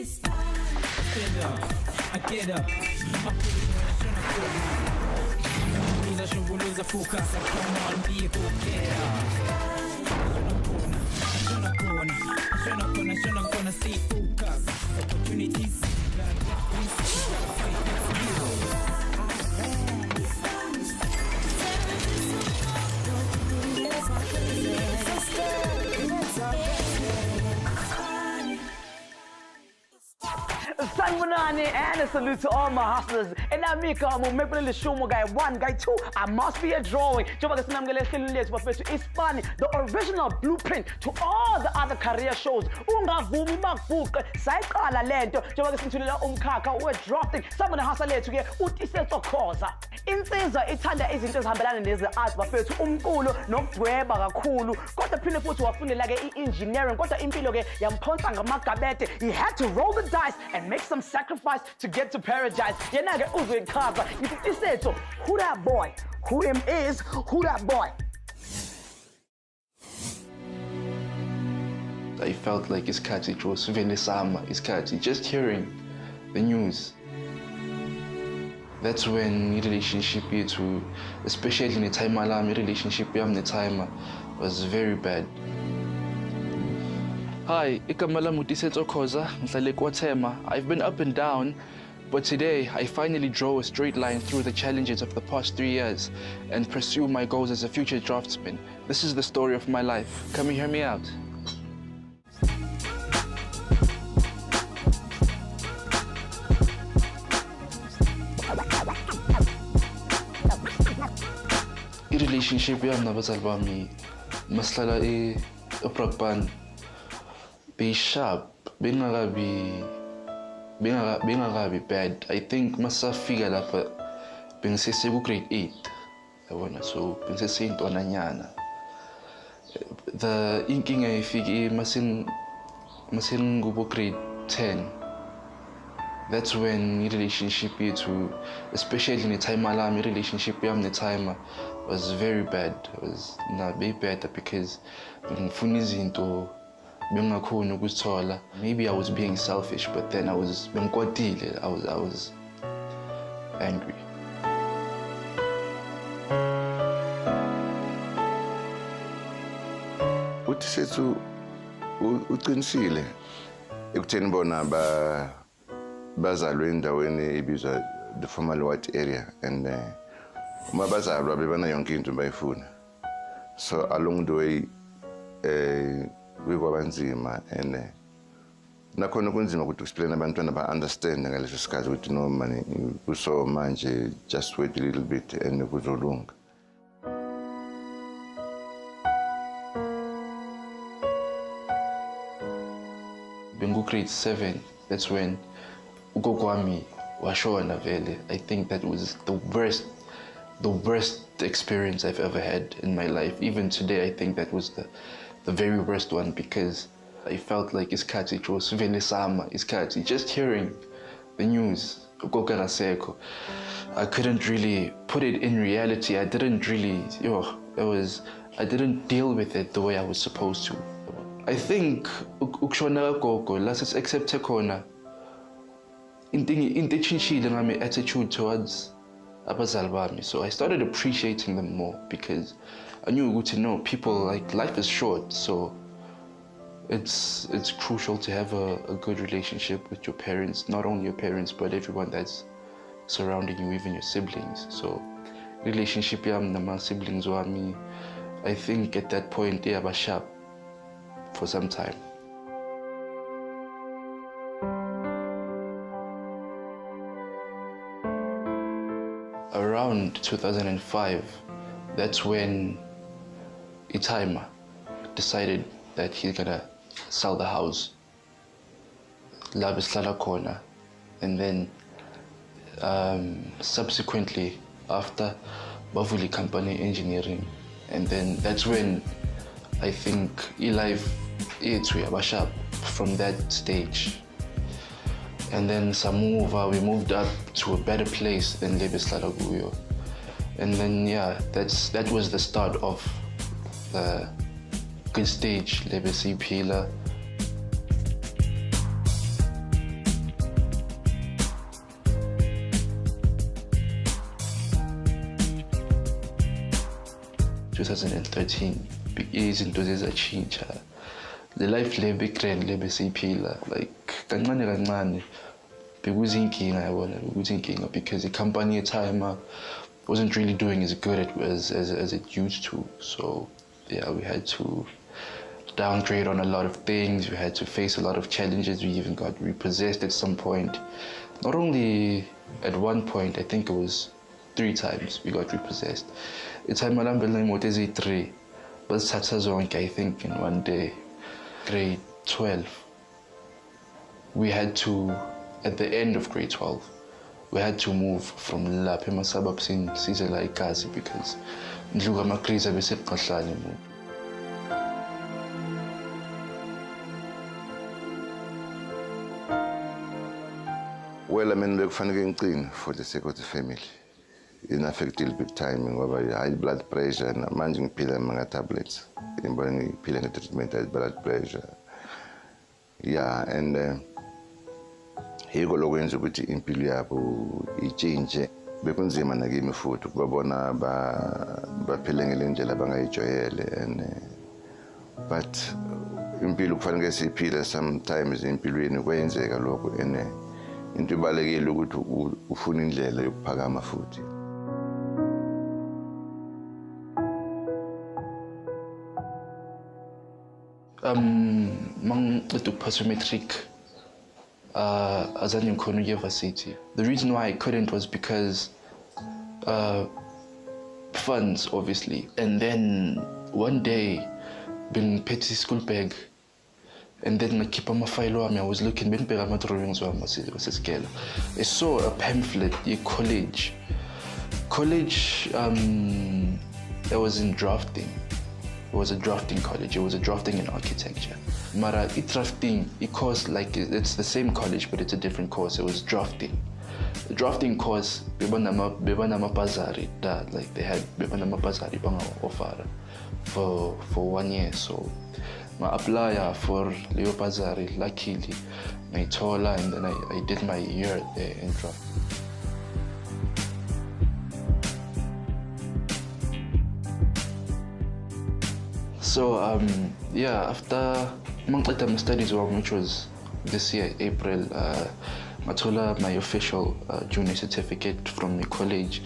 Stand up, I get up. I should lose the focus. Come on, be go get up. I should stay focused. Opportunities. Sanmunani and a salute to all my hustlers. And I make a moment show my guy 1, guy 2. I must be a drawing. iSpani, the original blueprint to all the other career shows. Ungavumi makuvuka sayiqala lento njengoba sinithulela umkhakha we-drafting sabona hasa lethu ke utisetokhoza insizwa ithanda izinto ezihambelana neze-art bafethu umculo nokudweba kakhulu kodwa phinde futhi wafundela ke i-engineering kodwa impilo ke yamphonsa ngamagabede. He had to roll the dice and make some sacrifice to get to paradise. Yena ke uzoyichaza isetho, who that boy, who him is, who that boy. I felt like isikhathi it was vele sama isikhathi just hearing the news. That's when relationship yethu, especially in the time alarm, relationship yami ne-timer was very bad. Hi, igama lami uTisetokhoza, ngihlala eKwathema. I've been up and down, but today I finally draw a straight line through the challenges of the past 3 years and pursue my goals as a future draftsman. This is the story of my life. Come and hear me out. I-relationship yami nabazali bami masihlala eBraughtsman be-sharp, bengakabi bad. I think masafika lapha bengisese ku-grade 8 yabona, so bengisese intwananyana. The inkinga ifike masengikubo-grade 10. That's when i-relationship yethu, especially in the time alarm, i-relationship yami ne-timer was very bad. It was very bad because ngifuna izinto bengakhona ukuzithola. Maybe I was being selfish, but then I was angry. Utisethu uqinisile ekutheni bona bazalwe endaweni ebizwa the formal white area, and uma bazalwa bebana yonke into bayifuna. So along the way kwibanzima, and nakhona kunzima ukuthi explain abantwana ba-understand ngaleso sikhathi ukuthi no mani kuso manje just wait a little bit and kuzolunga. Bengu-grade 7, that's when ugogo wami washona vele. I think that was the worst experience I've ever had in my life. Even today, I think that was the very worst one, because I felt like isikhathi it was vele sama isikhathi. Just hearing the news, ugogo akasekho, I couldn't really put it in reality. I didn't really, I didn't deal with it the way I was supposed to. I think ukushona kagogo la accept khona into echangile ngami attitude towards abazali bami. So I started appreciating them more, because I knew ukuthi no, people, like, life is short, so it's crucial to have a good relationship with your parents, not only your parents but everyone that's surrounding you, even your siblings. So relationship yami nama siblings wami, I think at that point they were sharp for some time. Around 2005, that's when i-timer decided that he's gonna sell the house, la besihlala khona, and then subsequently after bavuli company engineering, and then that's when I think life yethu yabasha from that stage. And then we moved up to a better place than Lebeslala Guyo. And then that was the start of the good stage, Lebesi Pila. 2013 izinto zezashintsha. The life le big-grand le besiyiphila like kancane kancane bekuzinkinga yabona bekuzinkinga because the company at time wasn't really doing as good as it used to. So yeah, we had to downgrade on a lot of things. We had to face a lot of challenges. We even got repossessed at some point. Not only at one point, I think it was 3 times we got repossessed. It's time what is it 3? But Satsazonk, I think in one day, grade 12. We had to, at the end of grade 12, we had to move from lapha suburbs in Sizela Ikazi because ndluka makriza bese qahlane mu. Well, I mean, bekufanele ngiqine for the sake of the family. In-affect a little bit timing ngoba high blood pressure manje ngiphila ngama-tablets. Ngibona ngiphila nge-treatment high blood pressure. Yeah, and yiko lokwenza ukuthi impilo yabo itshintshe. Bekunzima nakimi futhi ukubabona baphile ngale ndlela abangayijwayele and but impilo kufanele siphile sometimes empilweni kwenzeka lokho and into ibalekile ukuthi ufuna indlela yokuphakama futhi. Mangiqeda ukuphasa matric azange ngikhona ukuya varsity. The reason why I couldn't was because funds, obviously. And then one day bengiphethe school bag and then ngakhipha amafayili wami. I was looking, bengibheka ama-drawings wami wasesikela. I saw a pamphlet ye-college. It was in drafting. It was a drafting college. It was a drafting in architecture. Mara, drafting, it course like it's the same college, but it's a different course. It was drafting. The drafting course, bebanama bazari that like they had bebanama bazari banga offer for 1 year. So I applied for Leo Bazari, luckily, my tola, and then I did my year there in draft. So yeah, after my studies, which was this year, April, I told my official junior certificate from the college.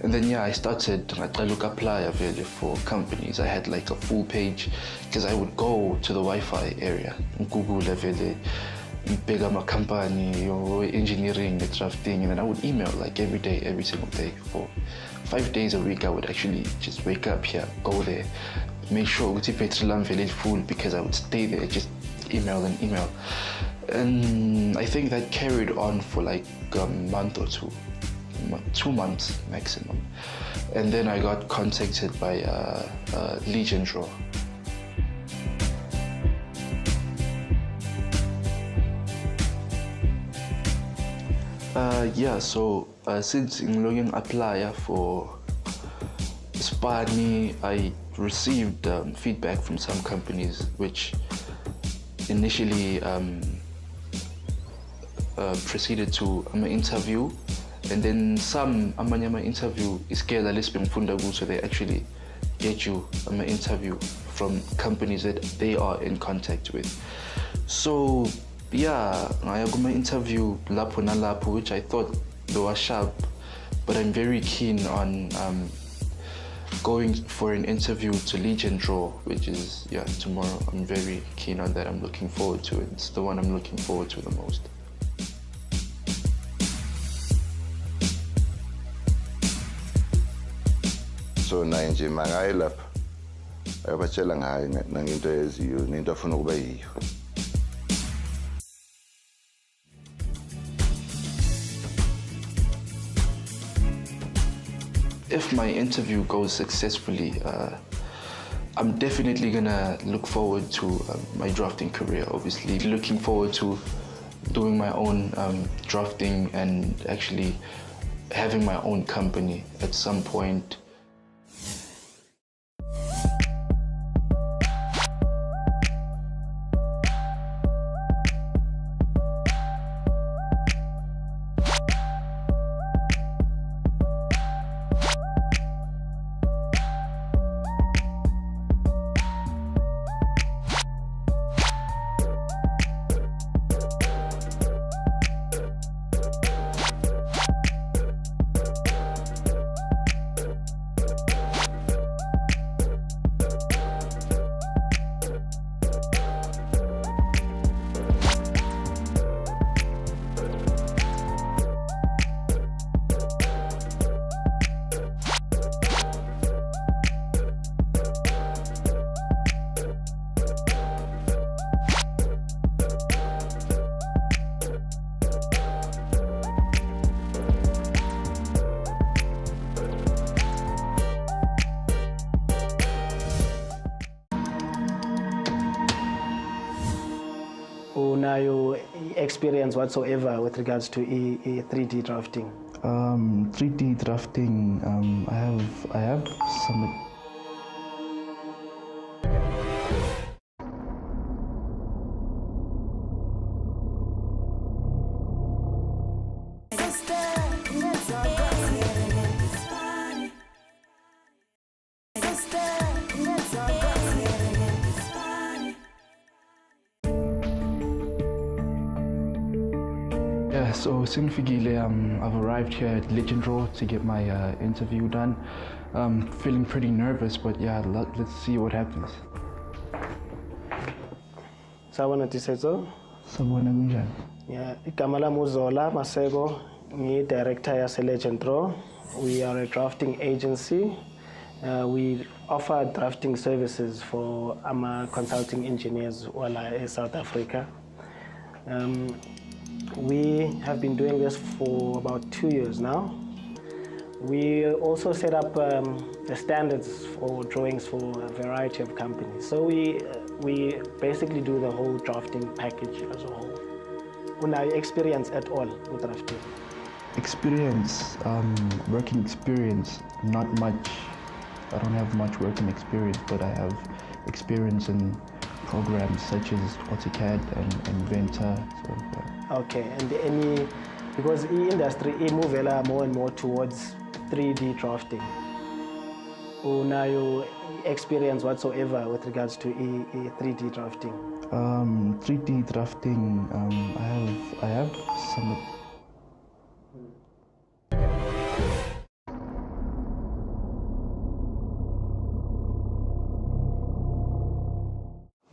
And then yeah, I started to look apply for companies. I had like a full page because I would go to the Wi-Fi area and Google big my company or engineering, the drafting, and then I would email like every day, every single day. For 5 days a week, I would actually just wake up here, go there, make sure I'm very full because I would stay there, just email and email. And I think that carried on for like a month or 2 months maximum. And then I got contacted by LegenDraw. Yeah, so since I'm looking apply for iSpani, I received feedback from some companies which initially proceeded to an interview, and then some amanyama interview is scale so they actually get you an interview from companies that they are in contact with. So yeah, I got my interview lapo na lapo, which I thought they were sharp, but I'm very keen on going for an interview to LegenDraw, which is tomorrow. I'm very keen on that. I'm looking forward to it. It's the one I'm looking forward to the most. So naye nje mangayi lapha ayabatshela ngayo nanginto eziyo nento afuna ukuba yiyo. If my interview goes successfully, I'm definitely gonna look forward to my drafting career. Obviously, looking forward to doing my own drafting and actually having my own company at some point. experience whatsoever with regards to 3D drafting? 3D drafting, I have some. Yeah, so Sinfigile, I've arrived here at LegenDraw to get my interview done. Feeling pretty nervous, but yeah, let's see what happens. Sawubona Tisetso. Sawubona kunjani? Yeah, igama lami uZola Maseko, ngi-director yase LegenDraw. We are a drafting agency. We offer drafting services for consulting engineers in South Africa. We have been doing this for about 2 years now. We also set up the standards for drawings for a variety of companies. So we basically do the whole drafting package as a whole. Una experience at all with drafting? Experience, working experience, not much. I don't have much working experience, but I have experience in programs such as AutoCAD and Inventor. So, yeah. Okay, and because the industry moves more and more towards 3D drafting. Now you experience whatsoever with regards to 3D drafting? 3D drafting, I have some.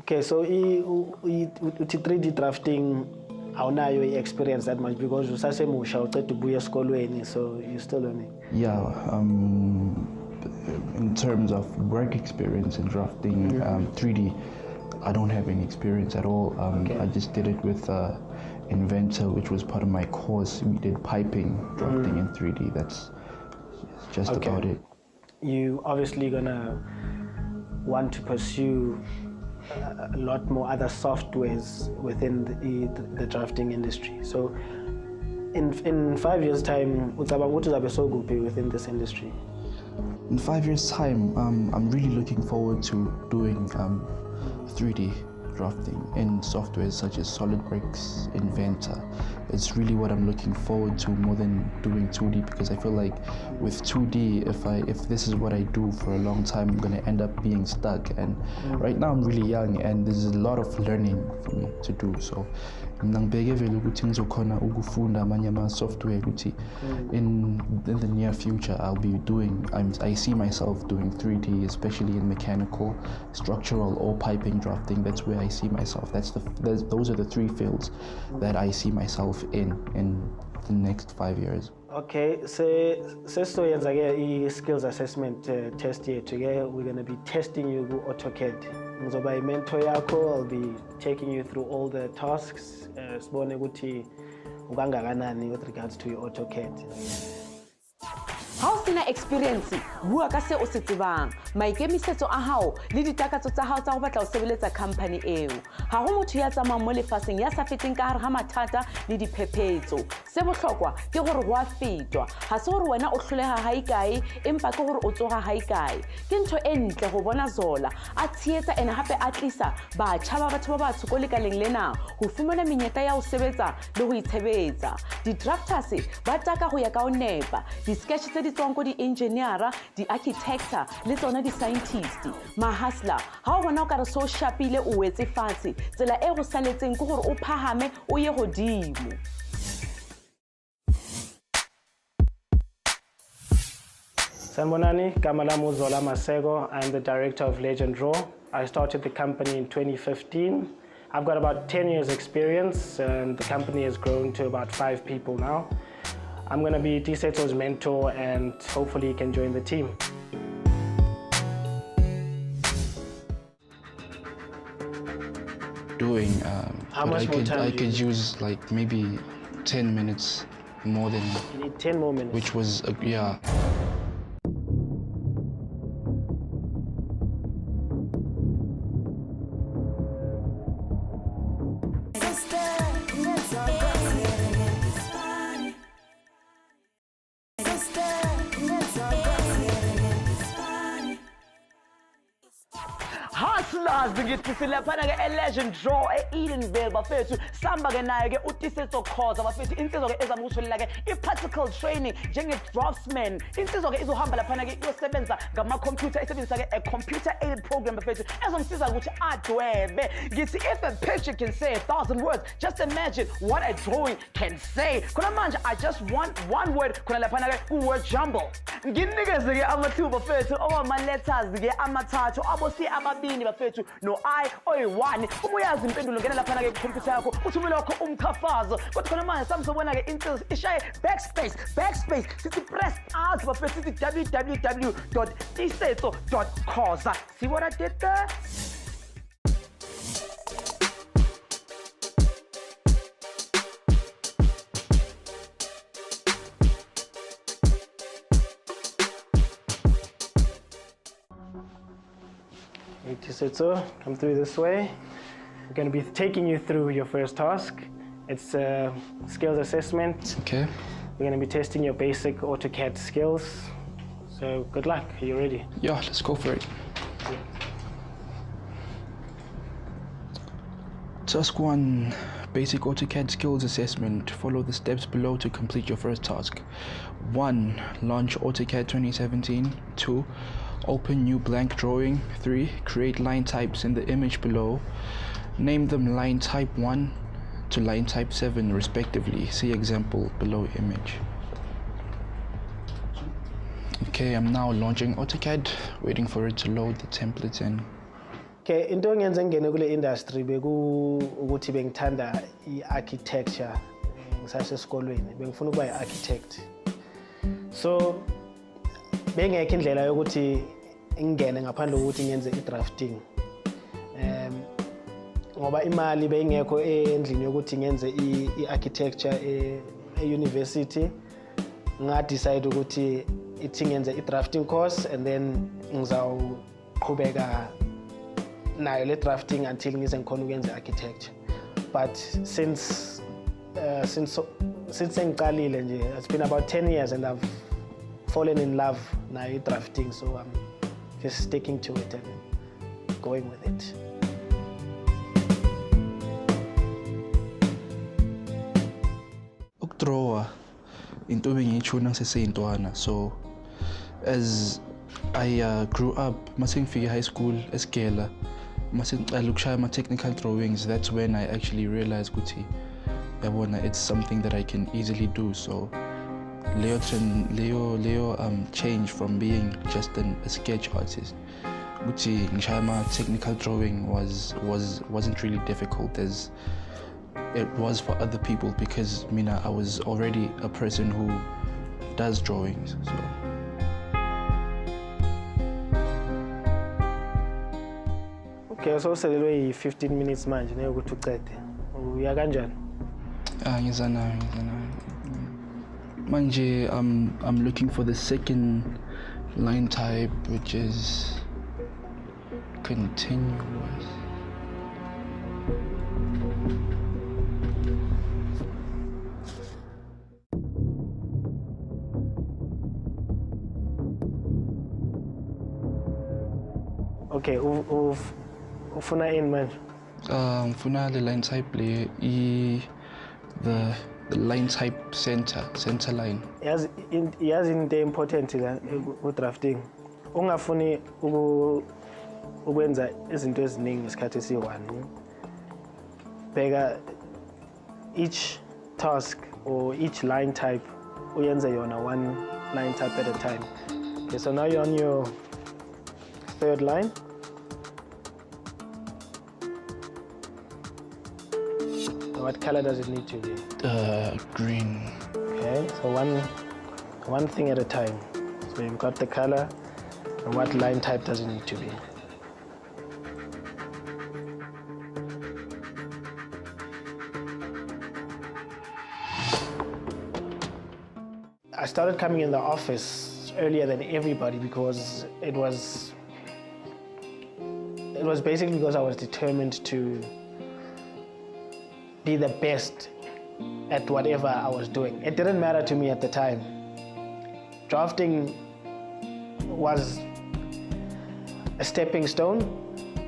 Okay, so 3D drafting, how now you experience that much because you say musha uqeda ubuya esikolweni, so you're still learning. Yeah, in terms of work experience in drafting 3D, I don't have any experience at all. Okay. I just did it with Inventor, which was part of my course. We did piping, drafting in 3D. That's just about it. You obviously gonna want to pursue a lot more other softwares within the drafting industry. So in 5 years' time, what uzabe so good within this industry? In 5 years' time, I'm really looking forward to doing 3D drafting in softwares such as SolidWorks, Inventor. It's really what I'm looking forward to more than doing 2D, because I feel like with 2D, if this is what I do for a long time, I'm gonna end up being stuck. And right now I'm really young and there's a lot of learning for me to do. So ngibheke vele ukuthi ngizokhona ukufunda amanye ama-software ukuthi in the near future I'll be doing, I see myself doing 3D, especially in mechanical, structural, or piping drafting. That's where I see myself. Those are the 3 fields that I see myself in the next 5 years. Okay, so sesizoyenza ke skills assessment test yethu ke. We're going to be testing you with AutoCAD. Ngizoba i-mentor yakho. I'll be taking you through all the tasks. Sibone ukuthi ukangakanani with regards to your AutoCAD. Ha o sena experience, bua ka se o se tsebang, maikemisetso a hao le ditakatso tsa hao tsa go batla o sebeletsa company eo. Ha go motho ya tsamayang mo lefatsheng ya sa feteng ka hare ha mathata le diphephetso. Se bohlokwa ke gore go a fetwa. Ha se gore wena o hloleha haikae empa ke gore o tsoga haikae. Ke ntho e ntle go bona Zola a tsheetsa ene hape a tlisa batjha ba batho ba batsho ko lekaleng lena go fumana menyetla ya ho sebetsa le go itshebetsa. Di-drafters ba taka go ya ka o nepa, di-sketch tse di tswang ko di-engineera, di-architecta le tsona di-scientist. Mahasla, ha o bona o ka re so shapile o wetse fatshe, tsela e go saletseng ke gore o phahame o ye godimo. Sanibonani, igama lami uZola Maseko. I'm the director of LegenDraw. I started the company in 2015. I've got about 10 years experience and the company has grown to about 5 people now. I'm going to be Tiseto's mentor and hopefully he can join the team. Doing, How but much more time I do you could need? use like maybe 10 minutes more than, You need 10 more minutes. which was, yeah. niyazi ngithi silaphana-ke e-LegenDraw e-Edenville bafethu sihamba-ke nayo-ke utiseto khoza bafethu insizwa-ke ezama ukutholela-ke i-practical training njenge-Draughtsman insizwa-ke izohamba laphana-ke iyosebenza ngamakhompyutha esebenzisa-ke a computer aided program bafethu ezomsiza ukuthi adwebe ngithi if a picture can say 1,000 words just imagine what a drawing can say khona manje I just want one word khona laphana-ke ku-word jumble nginikeze-ke amathuba bafethu okwama-letters-ke amathathu abosi ababini bafethu no-I oyi-1 uma uyazi impendulo ngena laphana-ke kukhompyutha yakho uthumele wakho umkhafazo kodwa khona manje samsobona-ke insizwa ishaye backspace sithi press out bafethu sithi www.tiseto.khoza see what I did there? So come through this way. We're going to be taking you through your first task. It's a skills assessment. Okay. We're going to be testing your basic AutoCAD skills. So good luck. Are you ready? Yeah, let's go for it. Task 1, basic AutoCAD skills assessment. Follow the steps below to complete your first task. 1, launch AutoCAD 2017. 2, open new blank drawing. 3, create line types in the image below. Name them line type 1 to line type 7 respectively. See example below image. Okay, I'm now launching AutoCAD, waiting for it to load the templates in. Okay, into engenze ngene kule industry ukuthi bengithanda i-architecture ngisasesikolweni bengifuna ukuba i-architect. So bengekho indlela yokuthi ngingene ngaphandle kokuthi ngenze i-drafting. Ngoba imali bengekho endlini yokuthi ngenze i-architecture e-university nga-decide ukuthi ithi ngenze i-drafting course and then ngizawuqhubeka nayo le drafting until ngize ngikhona ukwenza architecture. But since sengiqalile nje it's been about 10 years and I've fallen in love nayo drafting, so I'm just sticking to it and going with it. Ukudrawa into ebengiyithuna ngiseseyintwana, so as I grew up mase ngifike high school esigela mase ngiqala ukushaya ama-technical drawings, that's when I actually realized ukuthi yabona it's something that I can easily do. So Leo change from being just a sketch artist ukuthi ngishaya ama-technical drawing wasn't really difficult as it was for other people, because I was already a person who does drawings. So Okay, so selelwe 15 minutes manje neyokuthi uqede. Uya kanjani? Ngizana. Manje I'm looking for the second line type, which is continuous. Okay, ufuna in manje? Ngifuna the line type le the line type center line. Yazi into important la ku-drafting. Ungafuni ukwenza izinto eziningi ngesikhathi esi-1. Bheka each task or each line type uyenze yona one line type at a time. Okay, so now you're on your third line. What color does it need to be? Green. Okay, so one thing at a time. So you've got the color, and what line type does it need to be? I started coming in the office earlier than everybody because it was basically because I was determined to be the best at whatever I was doing. It didn't matter to me at the time. Drafting was a stepping stone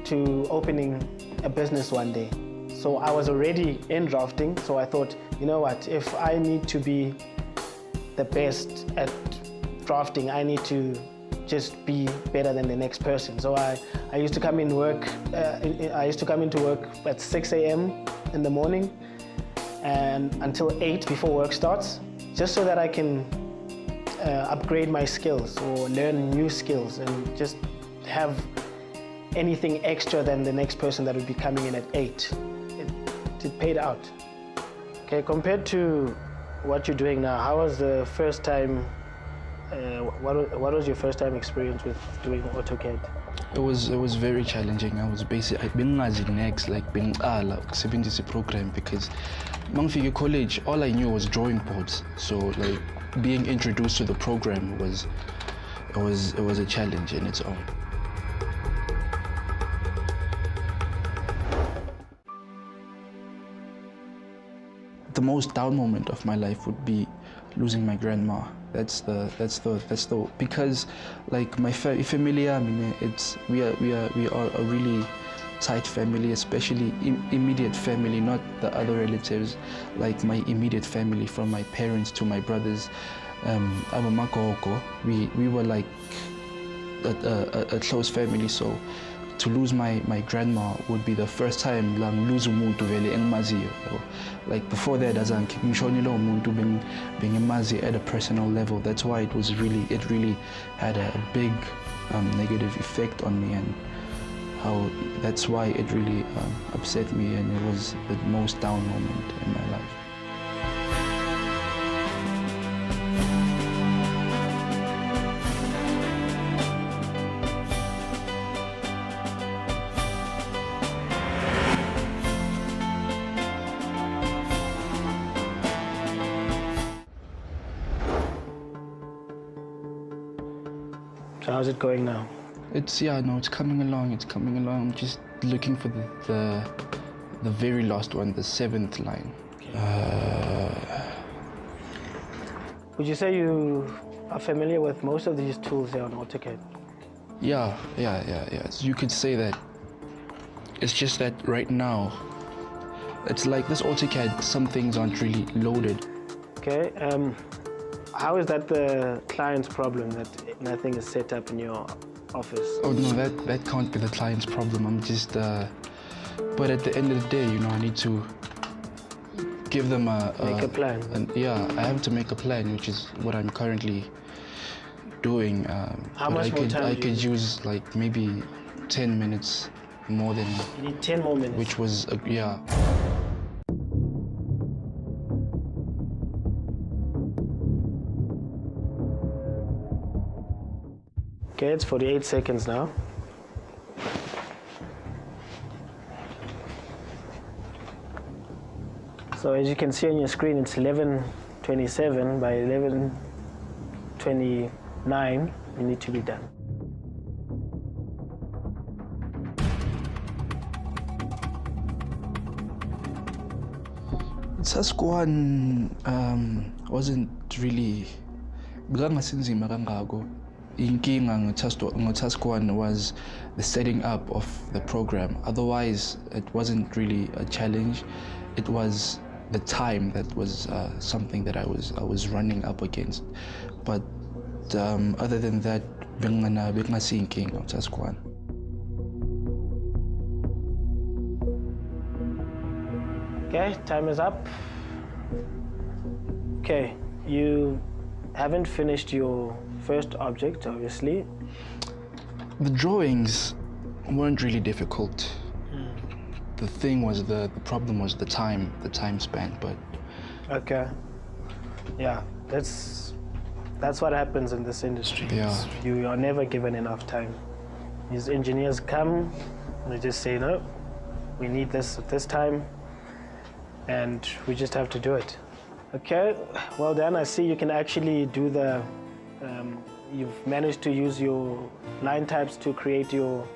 to opening a business one day. So I was already in drafting, so I thought, you know what, if I need to be the best at drafting, I need to just be better than the next person. So I used to come into work at 6 a.m. in the morning and until 8 before work starts, just so that I can upgrade my skills or learn new skills and just have anything extra than the next person that would be coming in at 8. It paid out. Okay, compared to what you're doing now, how was the first time, what was your first time experience with doing AutoCAD? It was very challenging. I've been next, like being this program, because when college, all I knew was drawing boards. So like being introduced to the program was a challenge in its own. The most down moment of my life would be losing my grandma. That's the because like my family, I mean, we are a really tight family, especially immediate family, not the other relatives. Like my immediate family, from my parents to my brothers, we were like a close family. So to lose my grandma would be the first time lang lose umuntu vele engimaziyo. Like before that, as I'm ngishonile umuntu bengimazi at a personal level. That's why it really had a big negative effect on me, and that's why it really upset me, and it was the most down moment in my life. So how's it going now? It's coming along. I'm just looking for the very last one, the 7th line. Would you say you are familiar with most of these tools here on AutoCAD? Yeah. So you could say that. It's just that right now, it's like this AutoCAD, some things aren't really loaded. Okay. How is that the client's problem that nothing is set up in your office? Oh no, that can't be the client's problem. I'm just, but at the end of the day, I need to give them make a plan. I have to make a plan, which is what I'm currently doing. How much more time? I could use like maybe 10 minutes more than. You need 10 more minutes. Which was Okay, it's 48 seconds now. So as you can see on your screen, it's 11:27 by 11:29. You need to be done. Task 1 wasn't really sinzima kangako. Inkinga task 1 was the setting up of the program. Otherwise, it wasn't really a challenge. It was the time that was something that I was running up against. But other than that, bengasi inkinga task 1. Okay, time is up. Okay, you haven't finished your first object, obviously. The drawings weren't really difficult. The thing was, the problem was the time span, but... Okay. Yeah, that's what happens in this industry. Yeah. You are never given enough time. These engineers come, they just say, no, we need this at this time, and we just have to do it. Okay, well done. I see you can actually do the, you've managed to use your line types to create your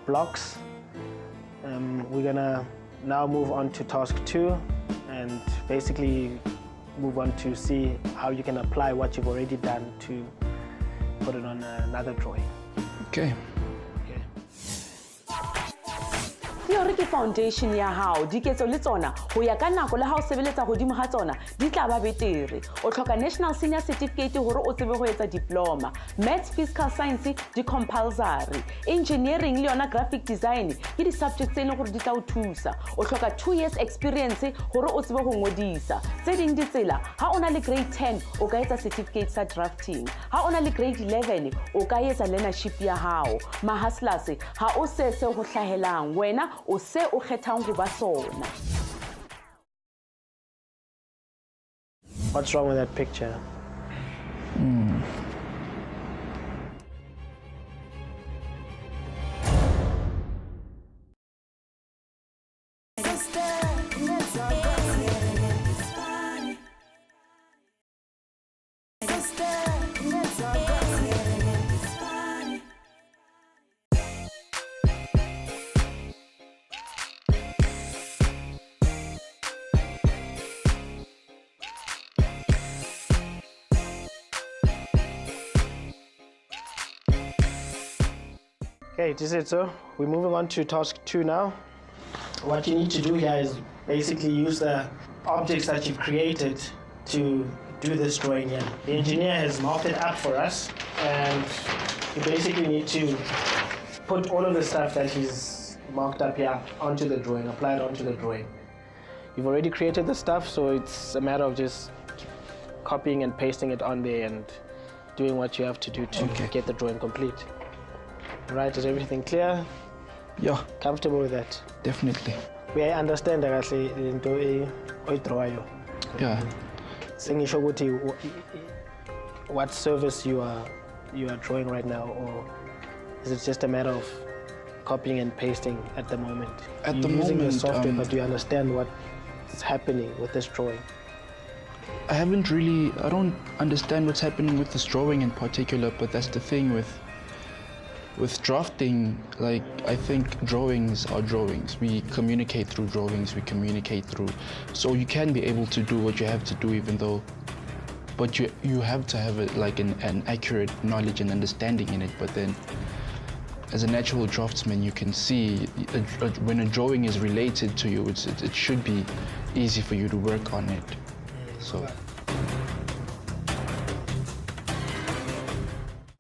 blocks. We're gonna now move on to task 2 and basically move on to see how you can apply what you've already done to put it on another drawing. Okay. Okay. le hore ke foundation ya hao diketso le tsona ho ya ka nako le ha o sebeletsa hodimo ha tsona di tla ba betere o tlhoka national senior certificate hore o tsebe ho etsa diploma maths physical science di compulsory engineering le yona graphic design ke di subjects tse leng gore di tla o thusa o tlhoka 2 years experience hore o tsebe ho ngodisa tse ding ditsela ha o na le grade 10 o ka etsa certificate sa drafting ha o na le grade 11 o ka etsa learnership ya hao mahaslas ha o se ho hlahelang wena o se o kgethang ho ba sona. What's wrong with that picture? Okay, this is it. So we're moving on to task 2 now. What you need to do here is basically use the objects that you've created to do this drawing here. The engineer has marked it up for us, and you basically need to put all of the stuff that he's marked up here onto the drawing, apply it onto the drawing. You've already created the stuff, so it's a matter of just copying and pasting it on there and doing what you have to do to get the drawing complete. Right, is everything clear? Yeah, Comfortable with that? definitely. We understand actually into a draw. Yeah. Singisho ukuthi what service you are drawing right now, or is it just a matter of copying and pasting at the moment? At the You're using the moment, software, but do you understand what's happening with this drawing? I don't understand what's happening with this drawing in particular, but that's the thing with drafting. Like, I think drawings are drawings. We communicate through drawings, so you can be able to do what you have to do, but you have to have an accurate knowledge and understanding in it. But then as a natural draftsman, you can see when a drawing is related to you, it should be easy for you to work on it. So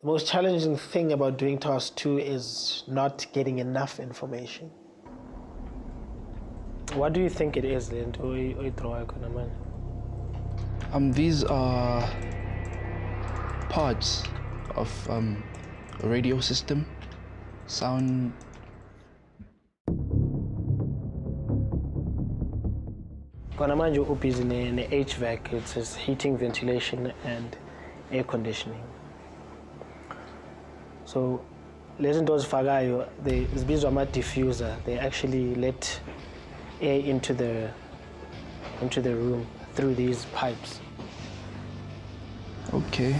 the most challenging thing about doing task 2 is not getting enough information. What do you think it is, then? these are parts of a radio system, sound. Kona manje ubhizi ne-HVAC, it says heating, ventilation and air conditioning. So lezi zinto ozifakayo zibizwa ama-diffuser. They actually let air into the room through these pipes. Okay.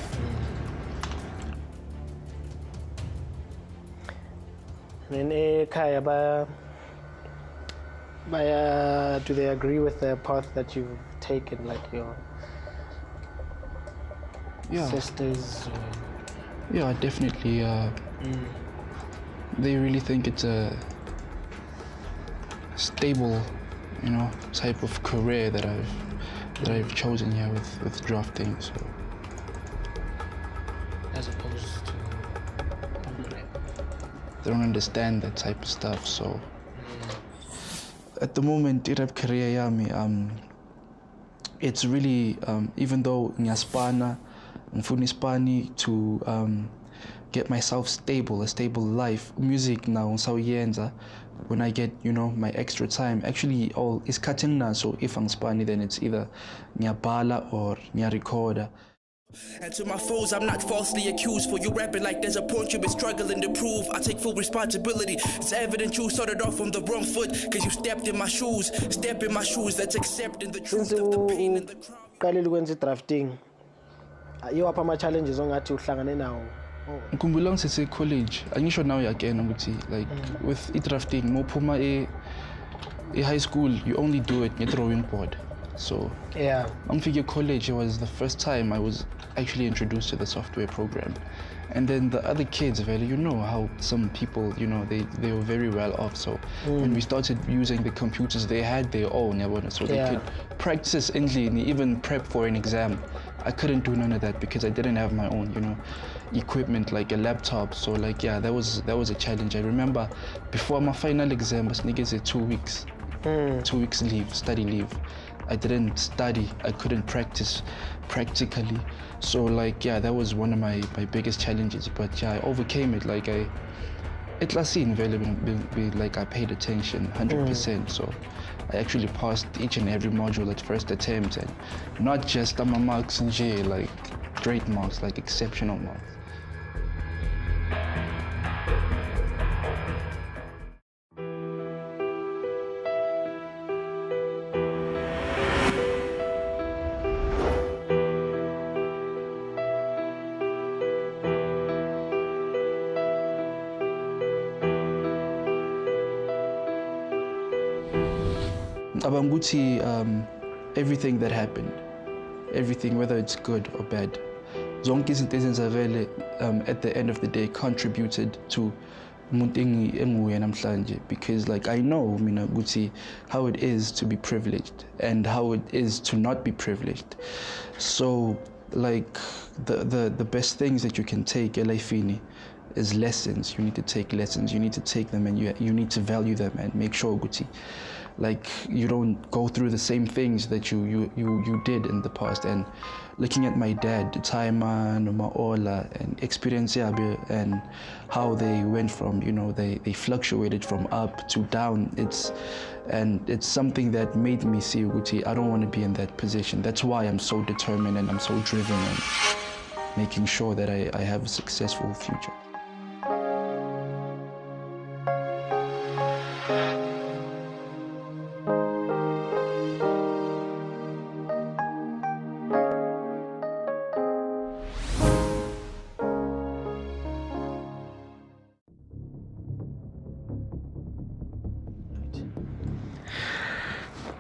And then ekhaya do they agree with the path that you've taken, like your sisters? Yeah, definitely. They really think it's a stable, type of career that I've chosen here with drafting. So, as opposed to, they don't understand that type of stuff. So, at the moment, irap career yami, it's really even though ngiyaspana, ngifuna iSpani to get myself a stable life. Music now, ngisawuyenza when I get, my extra time. Actually, all is cutting now. So if I'm Spani, then it's either ngiyabhala or ngiyarecorda. And to my foes, I'm not falsely accused for you rapping like there's a point you've been struggling to prove. I take full responsibility. It's evident you started off on the wrong foot, cause you stepped in my shoes. Step in my shoes, that's accepting the truth of the pain and the trauma. Qalile ukwenza drafting. Yiwaphi ama-challenges ongathi uhlangane nawo? Ngikhumbula ngisese college, angisho now again ukuthi like with drafting, mophuma e high school, you only do it nge drawing board. So Yeah. Figure College was the first time I was actually introduced to the software program. And then the other kids, you know how some people, you know, they were very well off. So when we started using the computers, they had their own, so they could practice endlessly, even prep for an exam. I couldn't do none of that because I didn't have my own, you know, equipment like a laptop. So like, yeah, that was a challenge. I remember before my final exam, I was niggas 2 weeks, 2 weeks leave, study leave. I didn't study, I couldn't practice practically. So like, yeah, that was one of my biggest challenges. But yeah, I overcame it. Like I paid attention 100%. So I actually passed each and every module at first attempt, and not just my marks in J, like great marks, like exceptional marks. Abanguti, everything that happened, everything, whether it's good or bad, zonke izinto ezenzakele at the end of the day contributed to umuntu enguye namhlanje, because like I know mina ukuthi how it is to be privileged and how it is to not be privileged. So like the best things that you can take elifini is lessons. You need to take lessons, you need to take them, and you need to value them and make sure ukuthi like you don't go through the same things that you did in the past. And looking at my dad, Taima, Ola, and experience and how they went from, you know, they fluctuated from up to down. It's something that made me see Uguti, I don't want to be in that position. That's why I'm so determined and I'm so driven and making sure that I have a successful future.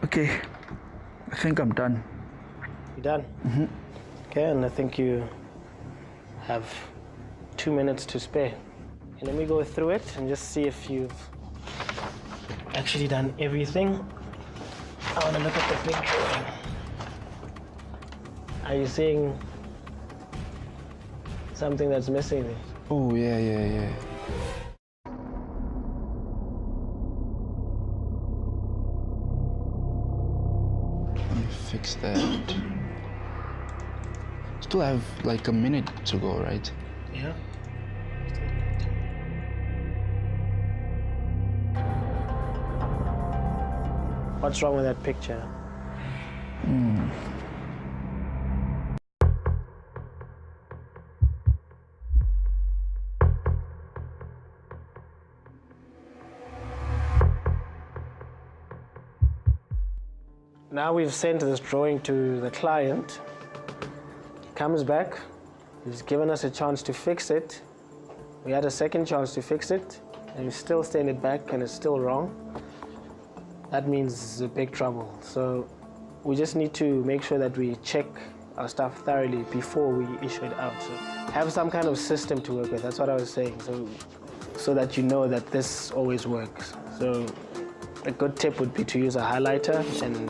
Okay, I think I'm done. You done? Mm-hmm. Okay, and I think you have 2 minutes to spare. And let me go through it and just see if you've actually done everything. I want to look at the big drawing. Are you seeing something that's missing there? Oh, yeah. Fix that. Still have like a minute to go, right? Yeah. What's wrong with that picture? Now we've sent this drawing to the client. He comes back, he's given us a chance to fix it. We had a second chance to fix it, and we still send it back and it's still wrong. That means it's a big trouble. So we just need to make sure that we check our stuff thoroughly before we issue it out. So have some kind of system to work with, that's what I was saying, so that you know that this always works. So a good tip would be to use a highlighter, and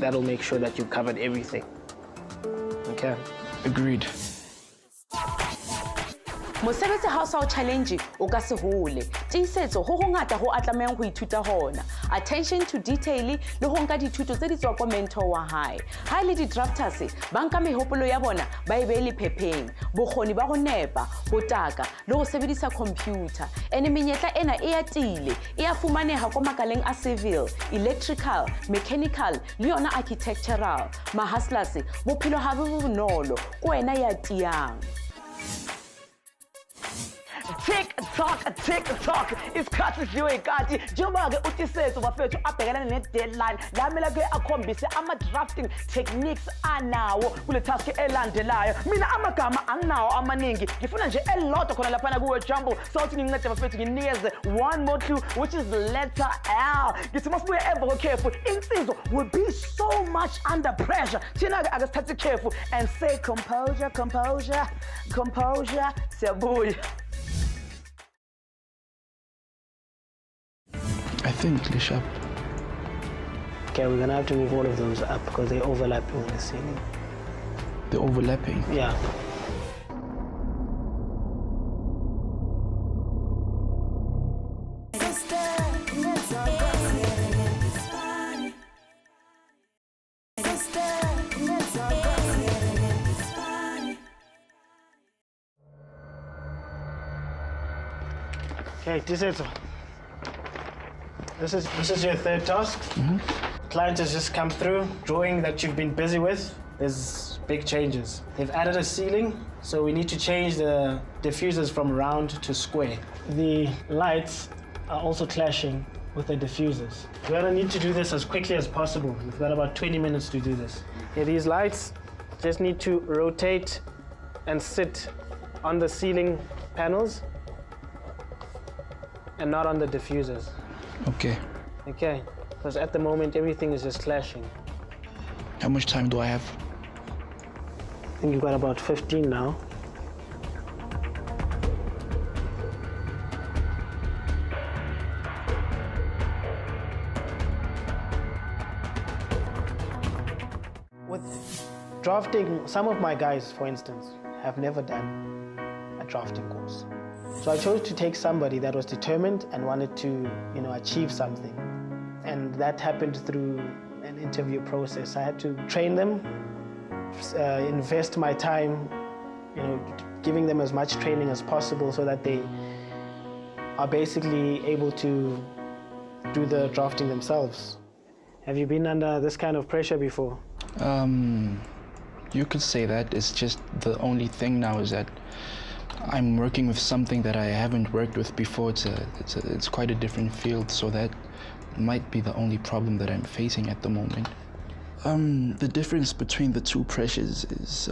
that'll make sure that you've covered everything. Okay? Agreed. Mosebetsi ha o sa o challenge o ka se hole. Tiisetso ho ngata ho atlameng ho ithuta hona. Attention to detail le ho nka dithuto tse di tswa kwa mentor wa hae. Ha le di drafters ba nka mehopolo ya bona ba e beele phepeng. Bokgoni ba go nepa, go taka le go sebedisa computer. Ene menyetla ena e atile, e a fumaneha kwa makaleng a civil, electrical, mechanical le yona architectural. Mahustlers bophelo ha bo bonolo, ko wena ya tiang. TikTok isikhathi siyiwe kanti njengoba-ke utisethu bafethu abhekelana ne-deadline lamele-ke akhombise ama-drafting techniques anawo kule task elandelayo. Mina amagama anginawo amaningi, ngifuna nje elilodwa khona laphana kuwe Jumbo, sokuthi ngincede bafethu nginikeze one more clue which is the letter L. Ngithi masibuye emva kwekhefu insizwa will be so much under pressure. Thina-ke ake sithathe ikhefu and say composure, siyabuya. I think Lishap. Okay, we're gonna have to move all of those up because they're overlapping on the ceiling. They're overlapping. Yeah. Okay, Tisetso. This is your third task. Client has just come through, drawing that you've been busy with. There's big changes. They've added a ceiling, so we need to change the diffusers from round to square. The lights are also clashing with the diffusers. We're gonna need to do this as quickly as possible. We've got about 20 minutes to do this. Yeah, these lights just need to rotate and sit on the ceiling panels and not on the diffusers. Okay. Okay, because at the moment everything is just clashing. How much time do I have? I think you've got about 15 now. With drafting, some of my guys, for instance, have never done a drafting course. So I chose to take somebody that was determined and wanted to, achieve something. And that happened through an interview process. I had to train them, invest my time, giving them as much training as possible so that they are basically able to do the drafting themselves. Have you been under this kind of pressure before? You could say that. It's just the only thing now is that I'm working with something that I haven't worked with before. It's quite a different field, so that might be the only problem that I'm facing at the moment. The difference between the two pressures is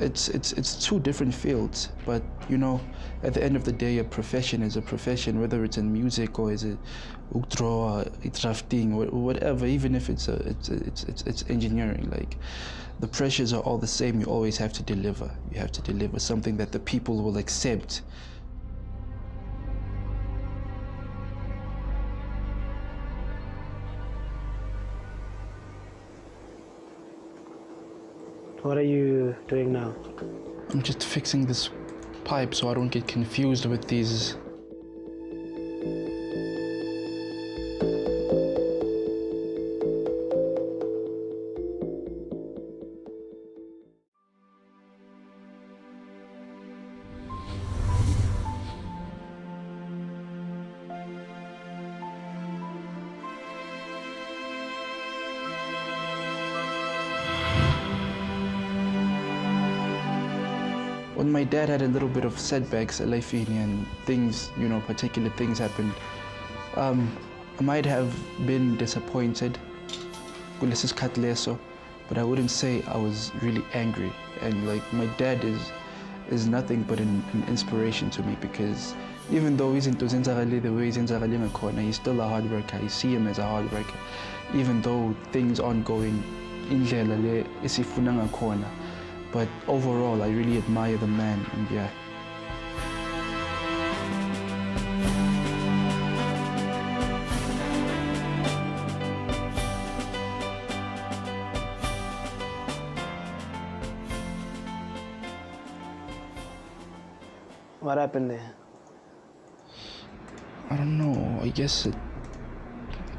it's two different fields, but at the end of the day, a profession is a profession, whether it's in music or is it draw, drafting, or whatever. Even if it's engineering, like the pressures are all the same. You always have to deliver. You have to deliver something that the people will accept. What are you doing now? I'm just fixing this pipe so I don't get confused with these. When my dad had a little bit of setbacks at life and things, particular things happened, I might have been disappointed, but I wouldn't say I was really angry. And my dad is nothing but an inspiration to me, because even though he's into the way he's still a hard worker. I see him as a hard worker. Even though things aren't going in corner. But overall, I really admire the man, and yeah. What happened there? I don't know. I guess I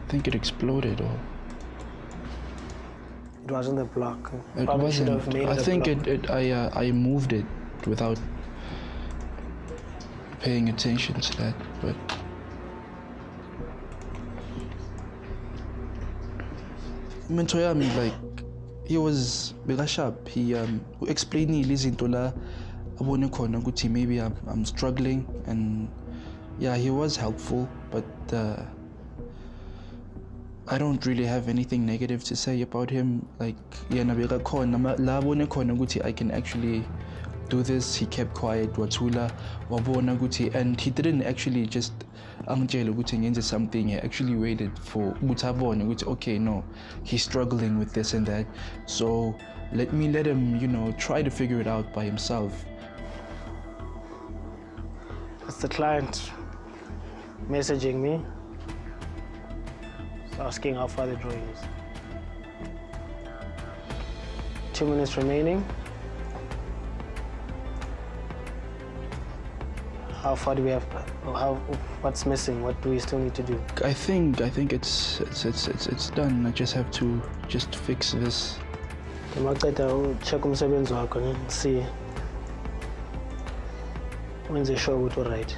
think it exploded, or. It wasn't the block. It Probably wasn't. should have made I it a think block. I moved it without paying attention to that, but. Mentoyami, he was sharp. He explained izinto la abone khona ukuthi maybe I'm struggling, and yeah, he was helpful, but I don't really have anything negative to say about him. Like, yena bekakhona la abone khona ukuthi I can actually do this. He kept quiet, wathula, wabona ukuthi, and he didn't actually just angitshela ukuthi ngenze something. He actually waited for ukuthi abone ukuthi okay, no, he's struggling with this and that, so let him, you know, try to figure it out by himself. It's the client messaging me, asking how far the drawing is. 2 minutes remaining. How far do we have? What's missing? What do we still need to do? I think it's done. I just have to fix this. Check umsebenzi wakho and see when's sure what all right.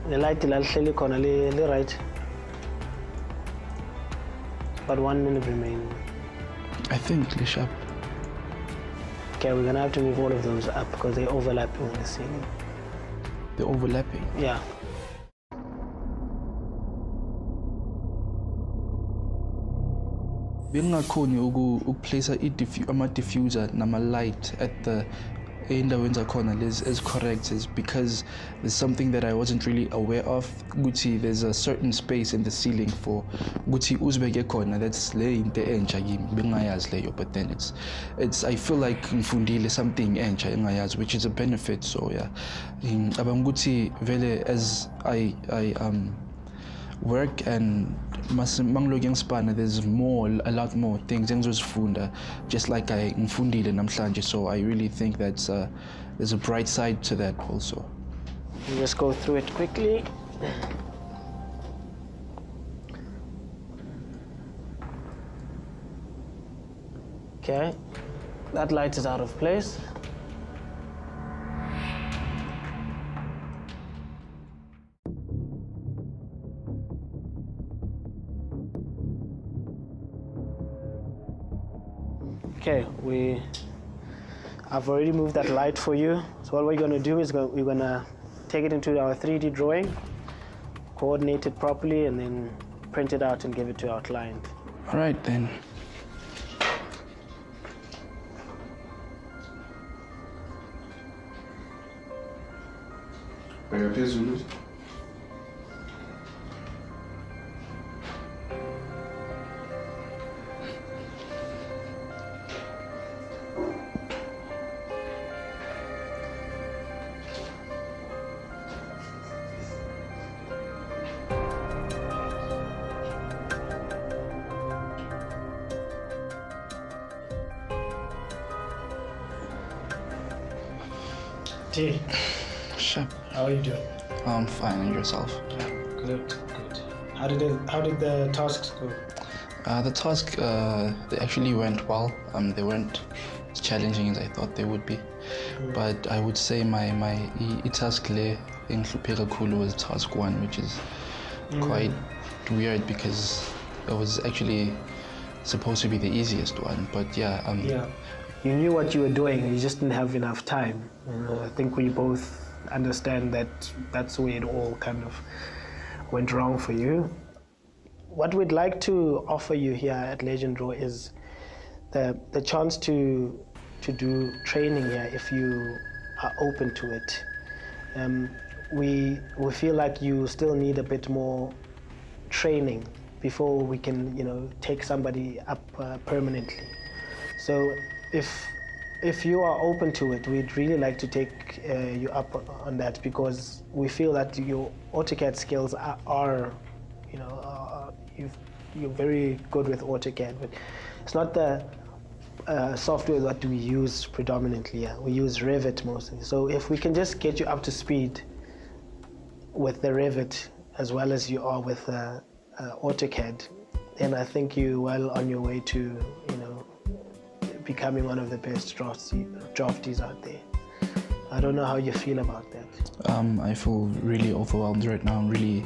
The light la lihleli khona le right. But 1 minute remaining. I think le sharp. Okay, we're gonna have to move all of those up because they overlap in the ceiling. They're overlapping. Yeah. Bengakhoni ukuplace ama-diffuser nama-light at the endaweni zakhona as correct, is because there's something that I wasn't really aware of. Ukuthi there's a certain space in the ceiling for ukuthi uzibeke khona. That's le into entsha kimi bengayazi leyo, but then it's I feel like ngifundile something entsha engayazi, which is a benefit. So yeah, abanga ukuthi vele as I work and mangiloku ngiSpani, there's a lot more things engizozifunda, just like I ngifundile namhlanje. So I really think that's there's a bright side to that also. We'll just go through it quickly. Okay, that light is out of place. Okay, I've already moved that light for you. So what we're going to do is we're going to take it into our 3D drawing, coordinate it properly, and then print it out and give it to our client. All right then. T, Sharp. how are you doing? I'm fine, and yourself? Good. How did the tasks go? The task they actually went well. They weren't as challenging as I thought they would be, but I would say my task le engihlupheka kakhulu was task 1, which is quite weird because it was actually supposed to be the easiest one. But yeah. You knew what you were doing, you just didn't have enough time. I think we both understand that that's where it all kind of went wrong for you. What we'd like to offer you here at LegenDraw is the chance to do training here if you are open to it. We feel like you still need a bit more training before we can, take somebody up permanently. So if you are open to it, we'd really like to take you up on that, because we feel that your AutoCAD skills are you're very good with AutoCAD, but it's not the software that we use predominantly. Yeah. We use Revit mostly. So if we can just get you up to speed with the Revit as well as you are with AutoCAD, then I think you're well on your way to becoming one of the best draftees out there. I don't know how you feel about that. I feel really overwhelmed right now. I'm really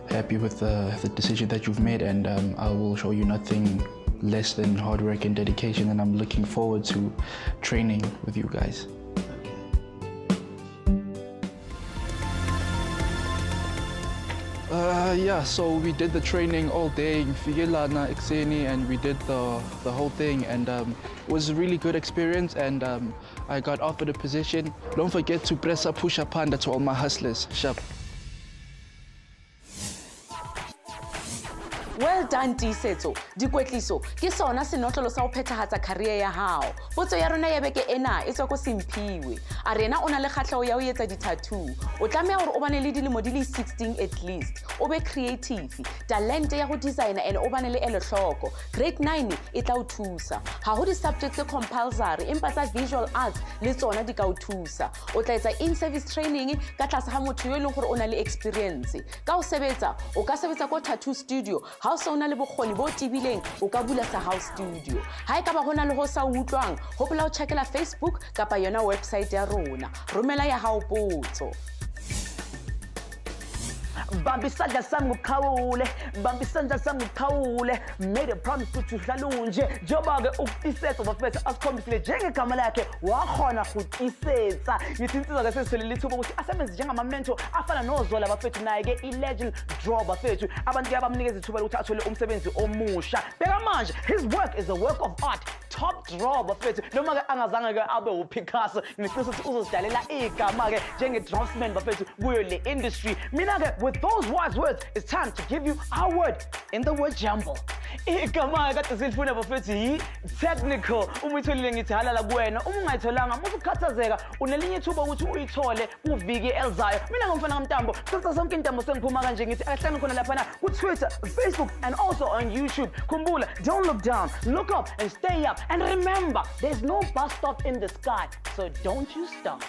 happy with the decision that you've made, and I will show you nothing less than hard work and dedication, and I'm looking forward to training with you guys. Yeah, so we did the training all day in Figelana, Exeni, and we did the whole thing, and it was a really good experience, and I got offered a position. Don't forget to press up, push up, panda to all my hustlers. Sharp. Well done, Tisetso. Dikwetliso, ke sona senotlolo sa ho phethahatsa career ya hao. Potso ya rona ya beke ena e tswa ko Simphiwe. Arena o na le kgatlhego ya ho etsa di-tattoo. O tlameha hore o bane le dilemo di le 16 at least. O be creative, talent ya go designer, and o bane le elehloko. Grade 9 e tla o thusa. Ha ho di-subjects tse compulsory, empa tsa visual arts le tsona di ka o thusa. O tla etsa in-service training ka tlase ha motho yo e leng gore o na le experience. Ka o sebetsa, o ka sebetsa ko tattoo studio. Ha o sa una le bokgoni bo tibileng, o ka bula sa house studio. Ha e ka ba hona le ho sa utlwang, hopola o checkela Facebook kapa yona website ya rona. Romela ya hao potso. Bambisandla sami nguqhawule, bambisandla sami nguqhawule. Made a promise ukuthi uhlalunje. Njengoba-ke ukuTisetso bafethu asikhombisile njengegama lakhe wakhona ukuTisetsa. Ngithi insizwa-ke sesitholile ithuba ukuthi asebenze njengama-mentor afana noZola bafethu, naye-ke i-LegenDraw bafethu. Abantu-ke abamnikeza ithuba lokuthi athole umsebenzi omusha. Bheka manje, his work is a work of art. Top draw bafethu. Noma-ke angazange-ke abe uPicasso, ngiqiniso ukuthi uzozidalela igama-ke njenge-Draughtsman bafethu kuyo le industry. Mina-ke with those wise words, it's time to give you our word in the word jumble. Igama kade silifuna bafethu yi-technical. Uma uyitholile ngithi halala kuwena, uma ungayitholanga musukhathazeka, unelinye ithuba ukuthi uyithole kuviki elizayo. Mina ngumfana kaMtambo, sithatha sonke intambo sengiphuma kanje ngithi akahlangane khona laphana ku-Twitter, Facebook, and also on YouTube. Kumbula, don't look down, look up and stay up. And remember, there's no bus stop in the sky, so don't you stop.